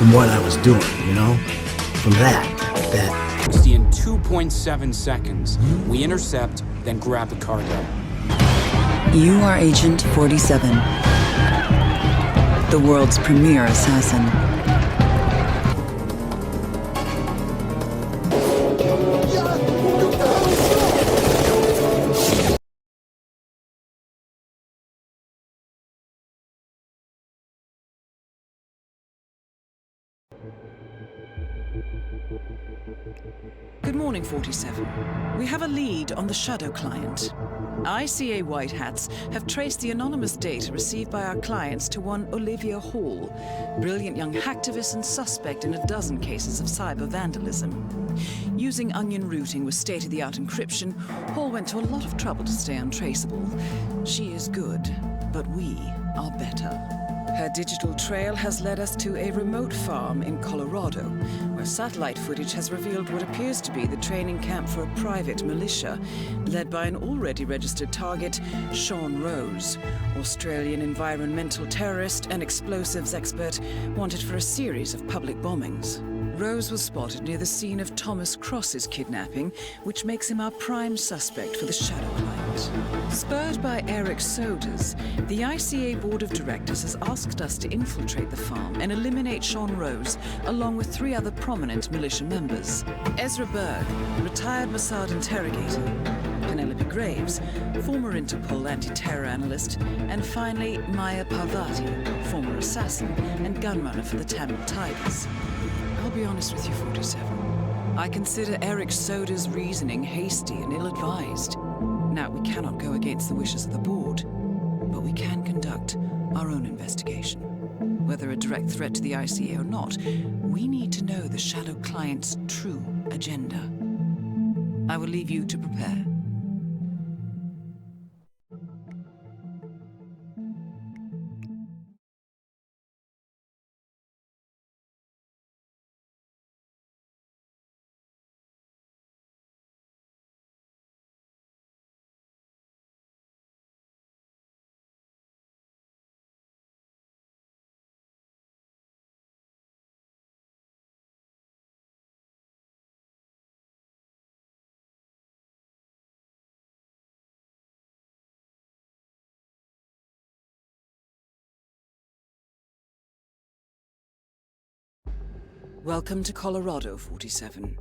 from what I was doing, you know? From that. In 2.7 seconds, we intercept, then grab the cargo. You are Agent 47, the world's premier assassin. Good morning, 47. We have a lead on the Shadow client. ICA White Hats have traced the anonymous data received by our clients to one Olivia Hall, brilliant young hacktivist and suspect in a dozen cases of cyber vandalism. Using onion routing with state-of-the-art encryption, Hall went to a lot of trouble to stay untraceable. She is good, but we are better. Her digital trail has led us to a remote farm in Colorado, where satellite footage has revealed what appears to be the training camp for a private militia, led by an already registered target, Sean Rose, Australian environmental terrorist and explosives expert wanted for a series of public bombings. Rose was spotted near the scene of Thomas Cross's kidnapping, which makes him our prime suspect for the Shadow client. Spurred by Eric Sodas, the ICA Board of Directors has asked us to infiltrate the farm and eliminate Sean Rose, along with 3 other prominent militia members. Ezra Berg, retired Mossad interrogator, Penelope Graves, former Interpol anti-terror analyst, and finally Maya Parvati, former assassin and gunrunner for the Tamil Tigers. I'll be honest with you, 47. I consider Eric Soda's reasoning hasty and ill-advised. Now, we cannot go against the wishes of the board, but we can conduct our own investigation. Whether a direct threat to the ICA or not, we need to know the Shadow client's true agenda. I will leave you to prepare. Welcome to Colorado, 47.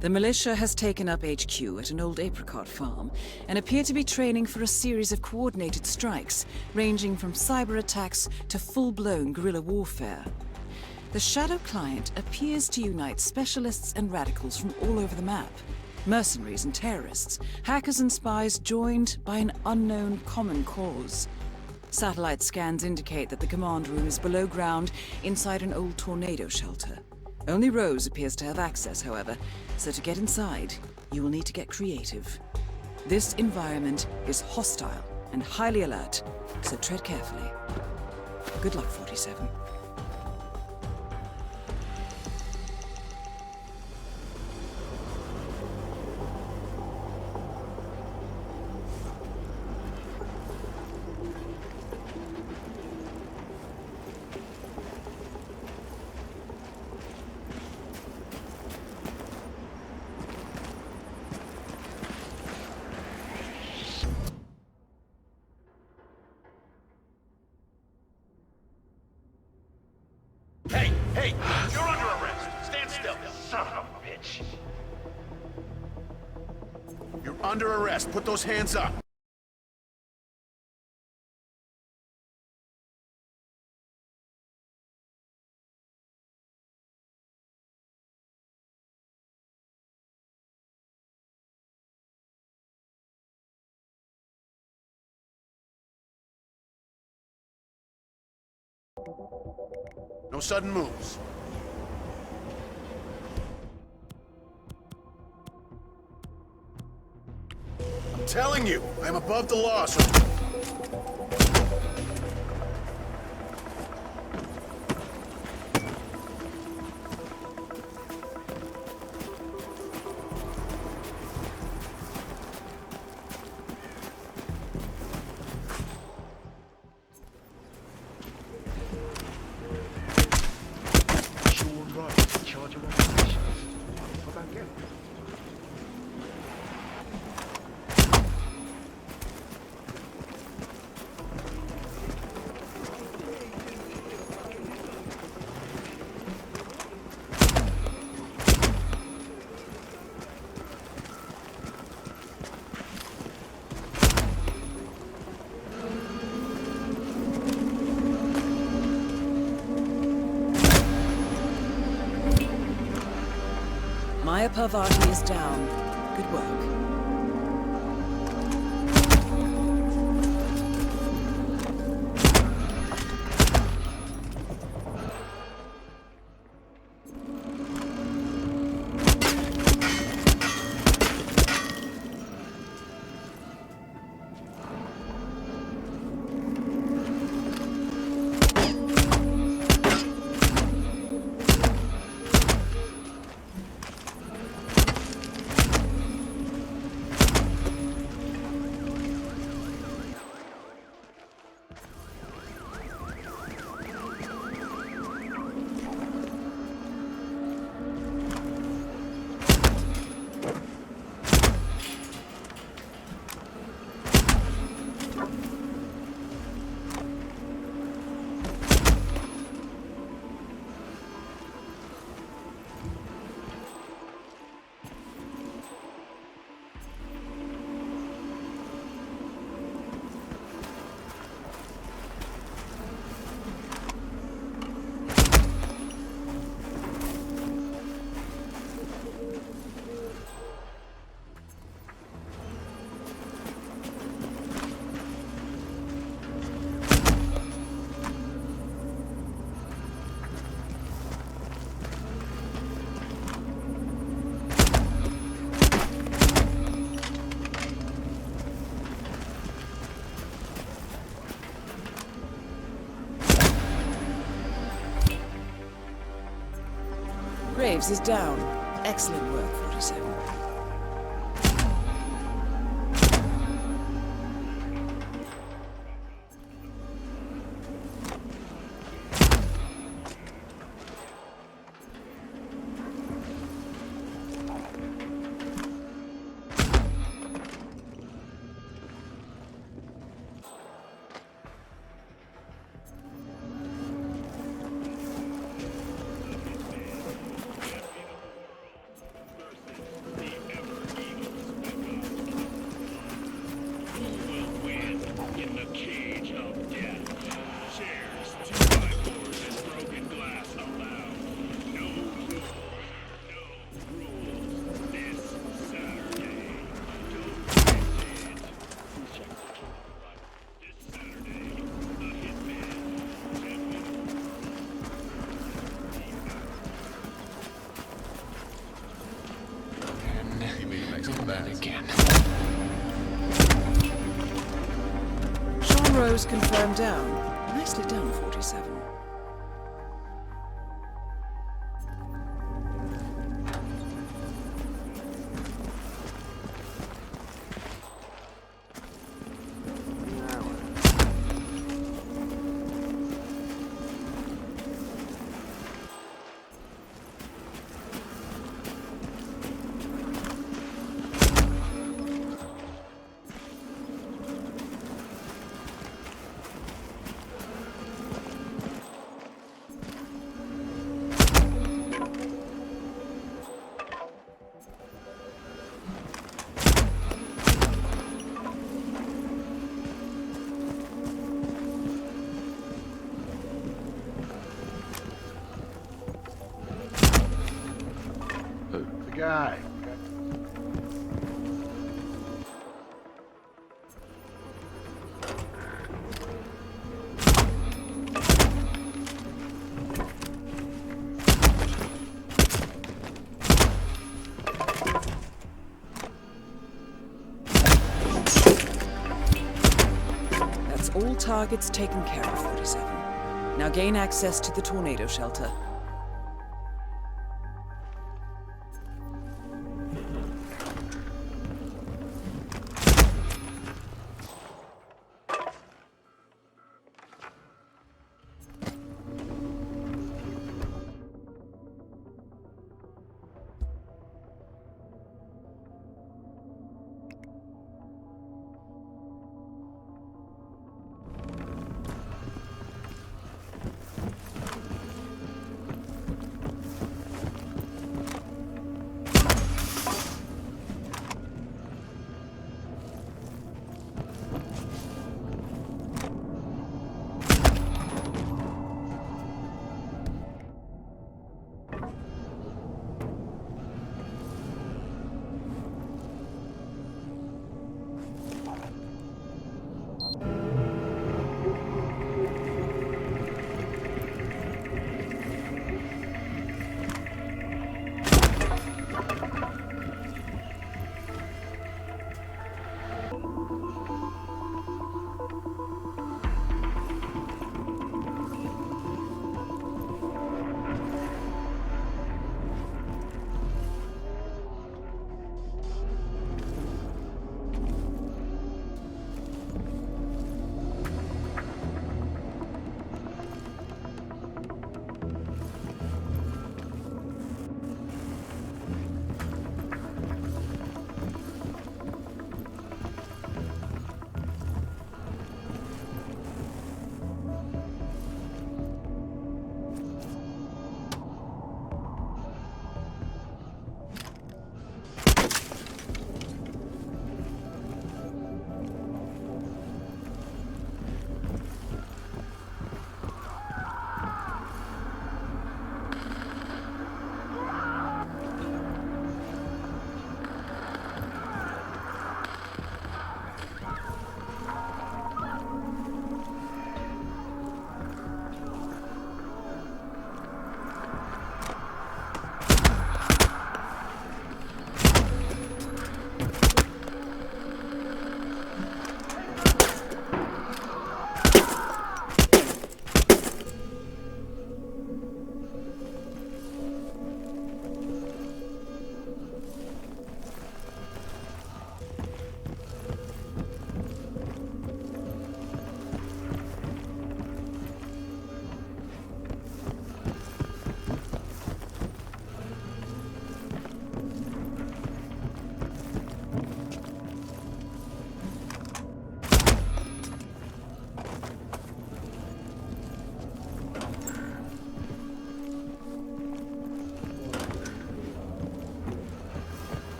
The militia has taken up HQ at an old apricot farm and appear to be training for a series of coordinated strikes, ranging from cyber attacks to full-blown guerrilla warfare. The Shadow client appears to unite specialists and radicals from all over the map. Mercenaries and terrorists, hackers and spies joined by an unknown common cause. Satellite scans indicate that the command room is below ground inside an old tornado shelter. Only Rose appears to have access, however, so to get inside, you will need to get creative. This environment is hostile and highly alert, so tread carefully. Good luck, 47. Hey, you're under arrest. Stand still. Son of a bitch. You're under arrest. Put those hands up. No sudden moves. I'm telling you, I'm above the law, so... Maya Parvati is down. Good work. Graves is down. Excellent work, 47. Again. Sean Rose confirmed down. Nicely done, 47. The guy. That's all targets taken care of, 47. Now gain access to the tornado shelter.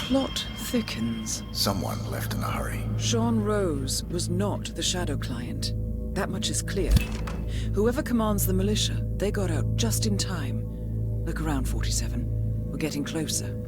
plot thickens. Someone left in a hurry. Sean Rose was not the Shadow Client. That much is clear. Whoever commands the militia, they got out just in time. Look around, 47. We're getting closer.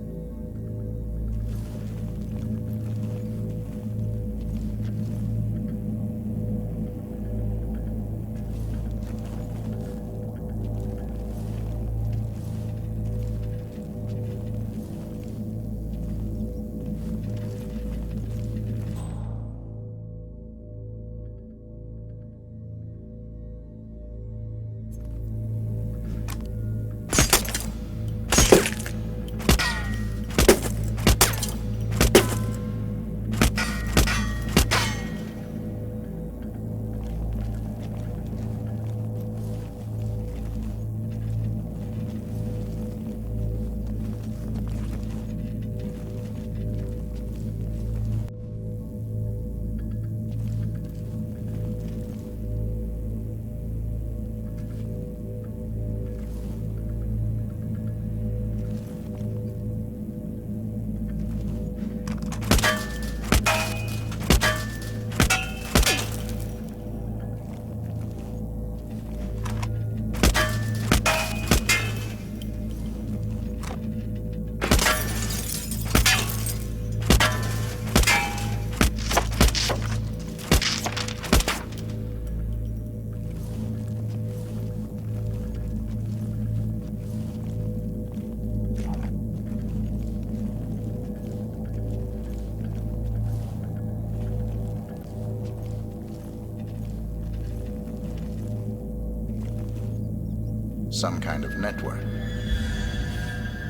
Some kind of network.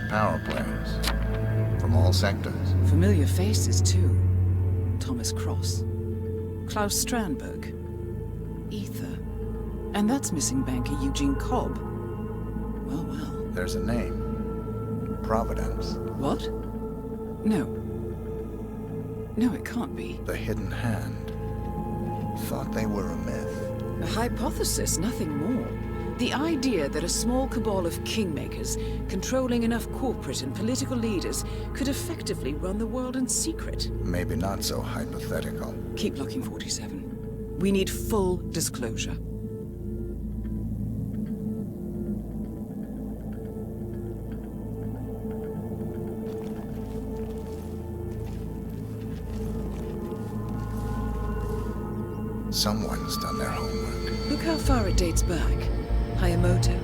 Power planes. From all sectors. Familiar faces, too. Thomas Cross. Klaus Strandberg. Ether. And that's missing banker Eugene Cobb. Well, well. There's a name. Providence. What? No. No, it can't be. The Hidden Hand. Thought they were a myth. A hypothesis, nothing more. The idea that a small cabal of kingmakers, controlling enough corporate and political leaders, could effectively run the world in secret. Maybe not so hypothetical. Keep looking, 47. We need full disclosure. Someone's done their homework. Look how far it dates back. Hayamoto,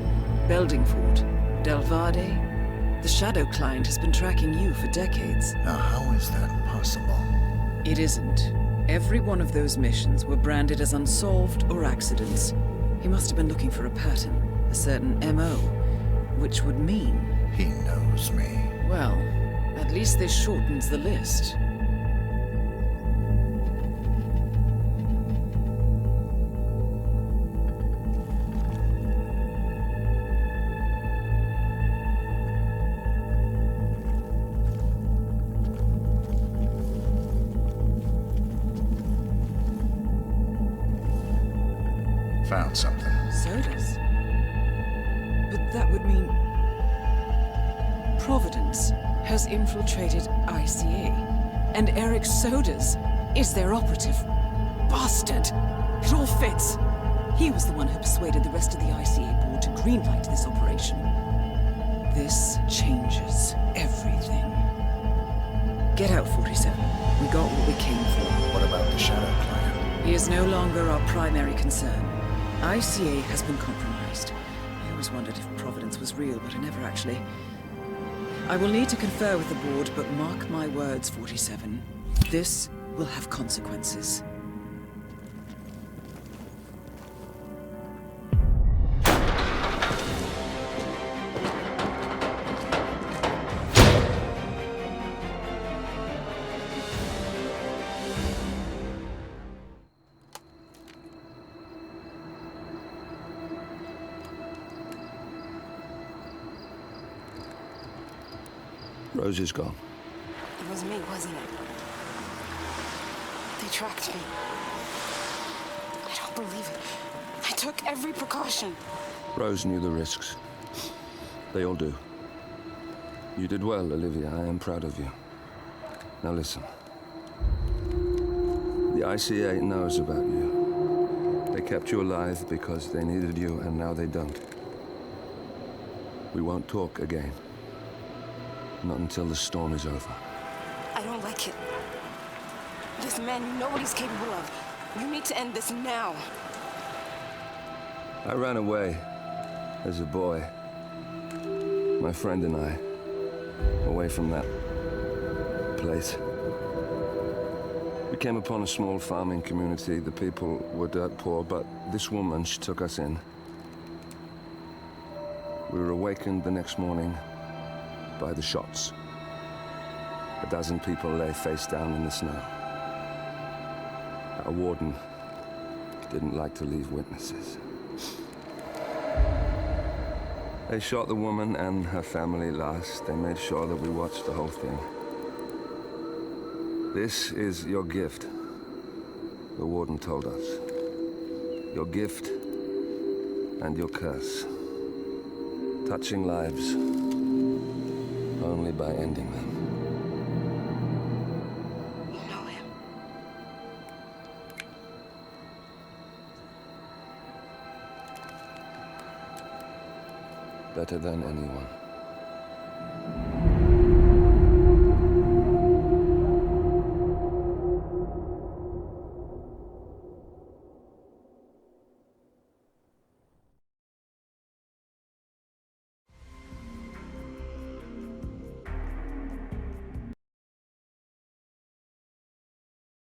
Beldingford, Delvade. The Shadow Client has been tracking you for decades. Now, how is that possible? It isn't. Every one of those missions were branded as unsolved or accidents. He must have been looking for a pattern, a certain MO, which would mean... He knows me. Well, at least this shortens the list. Found something. Sodas? But that would mean... Providence has infiltrated ICA. And Eric Sodas is their operative. Bastard! It all fits. He was the one who persuaded the rest of the ICA board to greenlight this operation. This changes everything. Get out, 47. We got what we came for. What about the Shadow Client? He is no longer our primary concern. ICA has been compromised. I always wondered if Providence was real, but I never actually... I will need to confer with the board, but mark my words, 47. This will have consequences. Rose is gone. It was me, wasn't it? They tracked me. I don't believe it. I took every precaution. Rose knew the risks. They all do. You did well, Olivia. I am proud of you. Now listen. The ICA knows about you. They kept you alive because they needed you, and now they don't. We won't talk again. Not until the storm is over. I don't like it. This man, you know what he's capable of. You need to end this now. I ran away as a boy. My friend and I. Away from that place. We came upon a small farming community. The people were dirt poor, but this woman, she took us in. We were awakened the next morning by the shots. A dozen people lay face down in the snow. Our warden didn't like to leave witnesses. They shot the woman and her family last. They made sure that we watched the whole thing. This is your gift, the warden told us. Your gift and your curse. Touching lives only by ending them. You know him. Better than anyone.